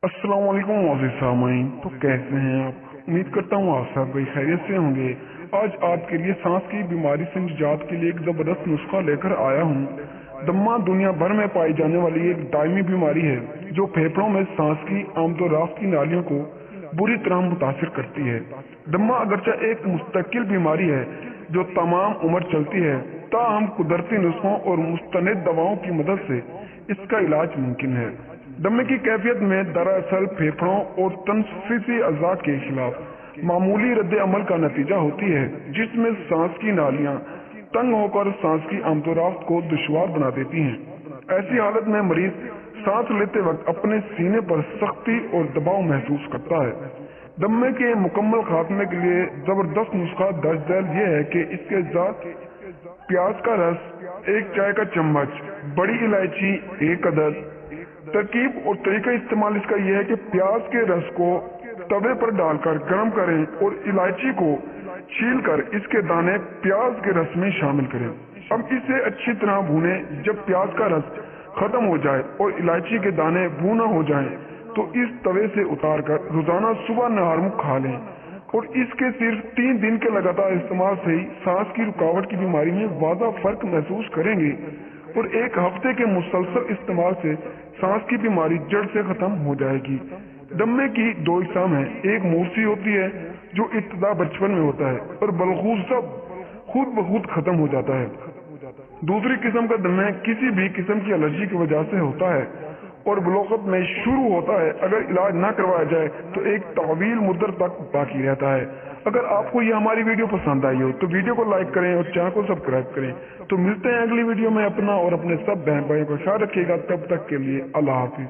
अस्सलाम वालेकुम मोअज़्ज़िज़ सामईन। तो कैसे हैं आप? उम्मीद करता हूँ आप सब भाई खैरियत से होंगे। आज आपके लिए सांस की बीमारी से निजात के लिए एक जबरदस्त नुस्खा लेकर आया हूँ। दम्मा दुनिया भर में पाई जाने वाली एक दायमी बीमारी है जो फेफड़ों में सांस की आमदोरफ्त की नालियों को बुरी तरह मुतासिर करती है। दम्मा अगरचे एक मुस्तकिल बीमारी है जो तमाम उम्र चलती है, ताहम कुदरती नुस्खों और मुस्तनद दवाओं की मदद से इसका इलाज मुमकिन है। दमे की कैफियत में दरअसल फेफड़ों और तनफीसी अज़ा के खिलाफ मामूली रद्द अमल का नतीजा होती है, जिसमें सांस की नालियां तंग होकर सांस की आमदोरफ्त को दुश्वार बना देती हैं। ऐसी हालत में मरीज सांस लेते वक्त अपने सीने पर सख्ती और दबाव महसूस करता है। दमे के मुकम्मल खात्मे के लिए जबरदस्त नुस्खा दर्ज झैल ये है कि इसके अज़ा प्याज का रस 1 चाय का चम्मच, बड़ी इलायची 1 अदद। तरकीब और तरीका इस्तेमाल इसका यह है कि प्याज के रस को तवे पर डालकर गर्म करें और इलायची को छीलकर इसके दाने प्याज के रस में शामिल करें। अब इसे अच्छी तरह भूनें। जब प्याज का रस खत्म हो जाए और इलायची के दाने भूना हो जाएं, तो इस तवे से उतारकर रोजाना सुबह नहारमुख खा लें। और इसके सिर्फ 3 दिन के लगातार इस्तेमाल से ही सांस की रुकावट की बीमारी में वाज़ा फर्क महसूस करेंगे और 1 हफ्ते के मुसलसल इस्तेमाल से सांस की बीमारी जड़ से खत्म हो जाएगी। दमे की 2 इकसाम है। एक मूर्सी होती है जो इब्तिदा बचपन में होता है और बलखूज सब खुद ब खुद खत्म हो जाता है। दूसरी किस्म का दमे किसी भी किस्म की एलर्जी की वजह से होता है और बलोगत में शुरू होता है। अगर इलाज न करवाया जाए तो एक तवील मुद्दत तक बाकी रहता है। अगर आपको ये हमारी वीडियो पसंद आई हो तो वीडियो को लाइक करें और चैनल को सब्सक्राइब करें। तो मिलते हैं अगली वीडियो में। अपना और अपने सब बहन भाइयों का ख्याल रखिएगा। तब तक के लिए अल्लाह हाफिज।